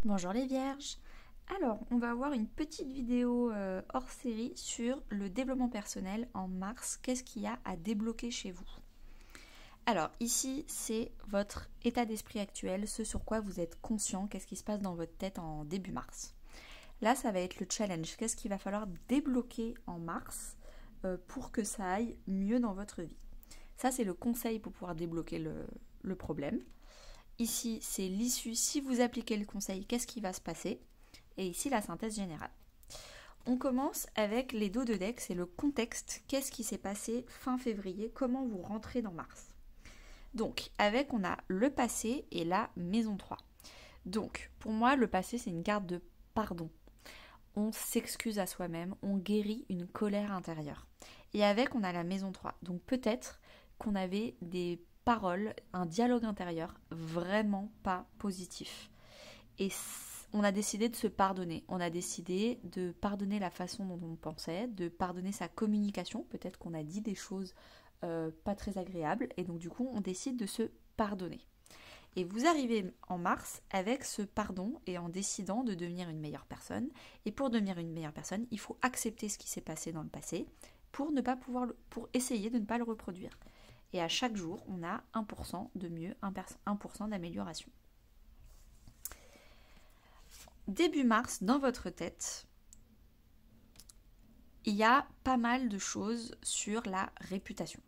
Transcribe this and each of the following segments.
Bonjour les vierges. Alors, on va avoir une petite vidéo hors série sur le développement personnel en mars. Qu'est-ce qu'il y a à débloquer chez vous? Alors, ici, c'est votre état d'esprit actuel, ce sur quoi vous êtes conscient, qu'est-ce qui se passe dans votre tête en début mars. Là, ça va être le challenge. Qu'est-ce qu'il va falloir débloquer en mars pour que ça aille mieux dans votre vie? Ça, c'est le conseil pour pouvoir débloquer le problème. Ici, c'est l'issue. Si vous appliquez le conseil, qu'est-ce qui va se passer? Et ici, la synthèse générale. On commence avec les dos de deck, c'est le contexte. Qu'est-ce qui s'est passé fin février? Comment vous rentrez dans mars? Donc, on a le passé et la maison 3. Donc, pour moi, le passé, c'est une carte de pardon. On s'excuse à soi-même, on guérit une colère intérieure. Et on a la maison 3. Donc, peut-être qu'on avait des paroles, un dialogue intérieur vraiment pas positif. Et on a décidé de se pardonner. On a décidé de pardonner la façon dont on pensait, de pardonner sa communication. Peut-être qu'on a dit des choses pas très agréables. Et donc du coup, on décide de se pardonner. Et vous arrivez en mars avec ce pardon et en décidant de devenir une meilleure personne. Et pour devenir une meilleure personne, il faut accepter ce qui s'est passé dans le passé pour essayer de ne pas le reproduire. Et à chaque jour, on a 1% de mieux, 1% d'amélioration. Début mars, dans votre tête, il y a pas mal de choses sur la réputation.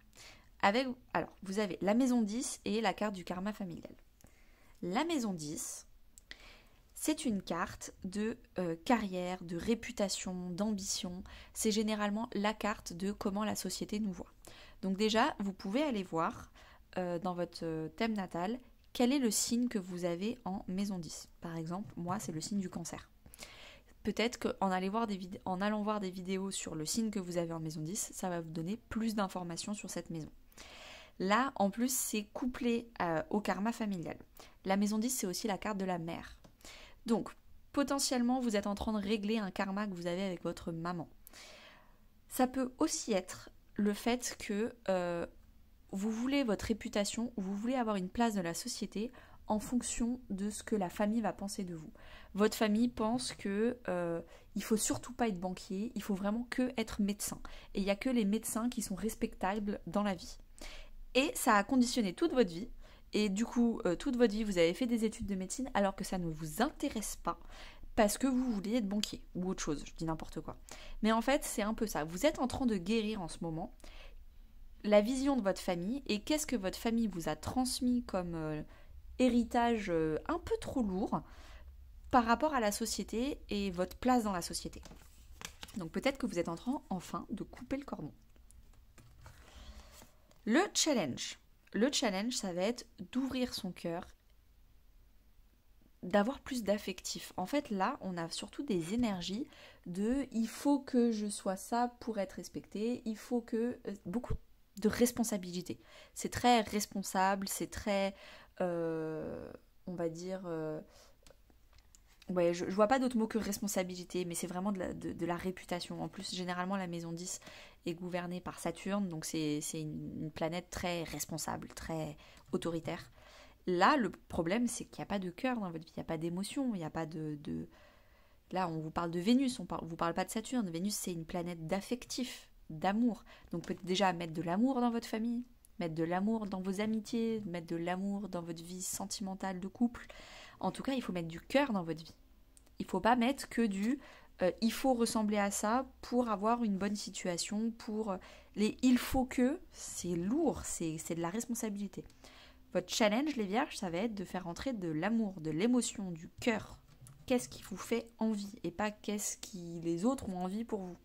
Alors, vous avez la maison 10 et la carte du karma familial. La maison 10, c'est une carte de carrière, de réputation, d'ambition. C'est généralement la carte de comment la société nous voit. Donc déjà, vous pouvez aller voir dans votre thème natal quel est le signe que vous avez en maison 10. Par exemple, moi, c'est le signe du cancer. Peut-être qu'en allant voir des vidéos sur le signe que vous avez en maison 10, ça va vous donner plus d'informations sur cette maison. Là, en plus, c'est couplé au karma familial. La maison 10, c'est aussi la carte de la mère. Donc, potentiellement, vous êtes en train de régler un karma que vous avez avec votre maman. Ça peut aussi être le fait que vous voulez votre réputation, vous voulez avoir une place dans la société en fonction de ce que la famille va penser de vous. Votre famille pense que il faut surtout pas être banquier, il faut vraiment que être médecin. Et il n'y a que les médecins qui sont respectables dans la vie. Et ça a conditionné toute votre vie. Et du coup, toute votre vie, vous avez fait des études de médecine alors que ça ne vous intéresse pas parce que vous vouliez être banquier ou autre chose, je dis n'importe quoi. Mais en fait, c'est un peu ça. Vous êtes en train de guérir en ce moment la vision de votre famille et qu'est-ce que votre famille vous a transmis comme héritage un peu trop lourd par rapport à la société et votre place dans la société. Donc peut-être que vous êtes en train enfin de couper le cordon. Le challenge, ça va être d'ouvrir son cœur, d'avoir plus d'affectif. En fait, là, on a surtout des énergies de il faut que je sois ça pour être respecté, il faut que beaucoup de responsabilité. C'est très responsable, c'est très, on va dire, ouais, je vois pas d'autre mot que responsabilité, mais c'est vraiment de la réputation. En plus, généralement, la maison 10 est gouvernée par Saturne, donc c'est une planète très responsable, très autoritaire. Là, le problème, c'est qu'il n'y a pas de cœur dans votre vie, il n'y a pas d'émotion, il n'y a pas de... Là, on vous parle de Vénus, vous parle pas de Saturne. Vénus, c'est une planète d'affectif, d'amour. Donc peut-être déjà mettre de l'amour dans votre famille, mettre de l'amour dans vos amitiés, mettre de l'amour dans votre vie sentimentale de couple. En tout cas, il faut mettre du cœur dans votre vie. Il ne faut pas mettre que du il faut ressembler à ça pour avoir une bonne situation, pour les il faut que, c'est lourd, c'est de la responsabilité. Votre challenge, les vierges, ça va être de faire entrer de l'amour, de l'émotion, du cœur. Qu'est-ce qui vous fait envie et pas qu'est-ce qui les autres ont envie pour vous.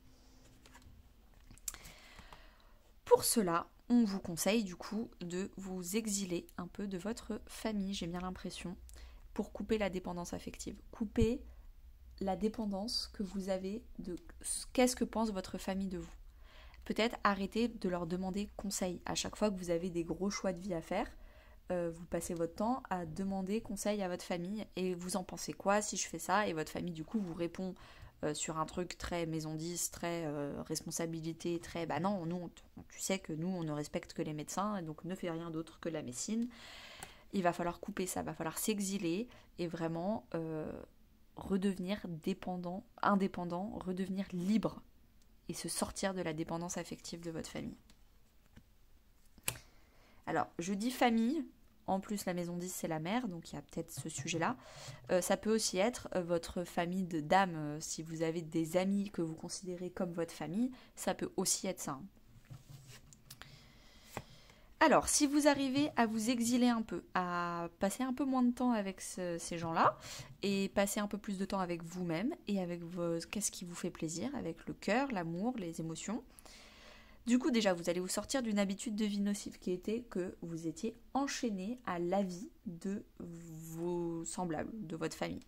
Pour cela, on vous conseille du coup de vous exiler un peu de votre famille, j'ai bien l'impression, pour couper la dépendance affective. Couper la dépendance que vous avez de qu'est-ce que pense votre famille de vous. Peut-être arrêter de leur demander conseil. À chaque fois que vous avez des gros choix de vie à faire, vous passez votre temps à demander conseil à votre famille et vous en pensez quoi si je fais ça, et votre famille du coup vous répond sur un truc très maison 10, très responsabilité, très bah non, nous tu sais que nous on ne respecte que les médecins et donc ne fait rien d'autre que la médecine. Il va falloir couper ça, il va falloir s'exiler et vraiment redevenir indépendant, redevenir libre et se sortir de la dépendance affective de votre famille. Alors, je dis famille, en plus la maison 10 c'est la mère, donc il y a peut-être ce sujet-là. Ça peut aussi être votre famille d'âme, si vous avez des amis que vous considérez comme votre famille, ça peut aussi être ça. Alors, si vous arrivez à vous exiler un peu, à passer un peu moins de temps avec ces gens-là, et passer un peu plus de temps avec vous-même, et avec qu'est-ce qui vous fait plaisir, avec le cœur, l'amour, les émotions, du coup déjà vous allez vous sortir d'une habitude de vie nocive qui était que vous étiez enchaîné à l'avis de vos semblables, de votre famille.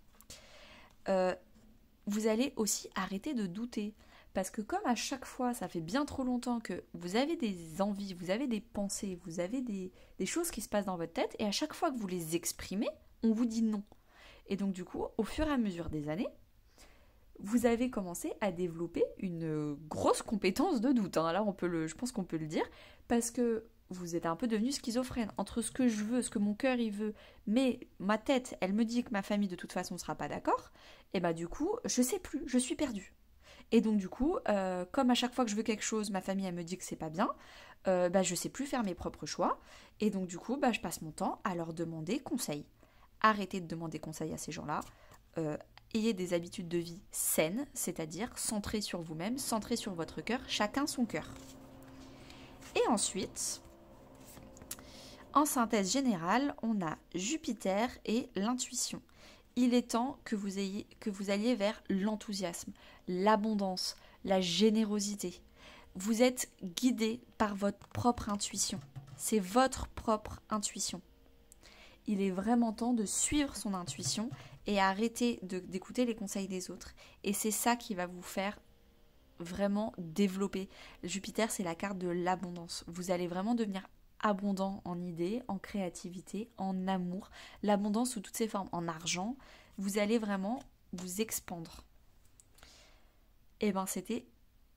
Vous allez aussi arrêter de douter. Parce que comme à chaque fois, ça fait bien trop longtemps que vous avez des envies, vous avez des pensées, vous avez des choses qui se passent dans votre tête, et à chaque fois que vous les exprimez, on vous dit non. Et donc du coup, au fur et à mesure des années, vous avez commencé à développer une grosse compétence de doute. Hein. Là, je pense qu'on peut le dire, parce que vous êtes un peu devenu schizophrène entre ce que je veux, ce que mon cœur il veut, mais ma tête, elle me dit que ma famille de toute façon ne sera pas d'accord, et bah du coup, je sais plus, je suis perdue. Et donc du coup, comme à chaque fois que je veux quelque chose, ma famille elle me dit que c'est pas bien, je sais plus faire mes propres choix. Et donc du coup, je passe mon temps à leur demander conseil. Arrêtez de demander conseil à ces gens-là. Ayez des habitudes de vie saines, c'est-à-dire centrées sur vous-même, centrées sur votre cœur, chacun son cœur. Et ensuite, en synthèse générale, on a Jupiter et l'intuition. Il est temps que vous alliez vers l'enthousiasme, l'abondance, la générosité. Vous êtes guidé par votre propre intuition. C'est votre propre intuition. Il est vraiment temps de suivre son intuition et arrêter d'écouter les conseils des autres. Et c'est ça qui va vous faire vraiment développer. Jupiter, c'est la carte de l'abondance. Vous allez vraiment devenir abondant en idées, en créativité, en amour, l'abondance sous toutes ses formes, en argent, vous allez vraiment vous expandre. Et ben c'était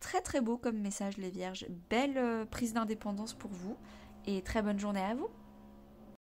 très très beau comme message les vierges, belle prise d'indépendance pour vous et très bonne journée à vous.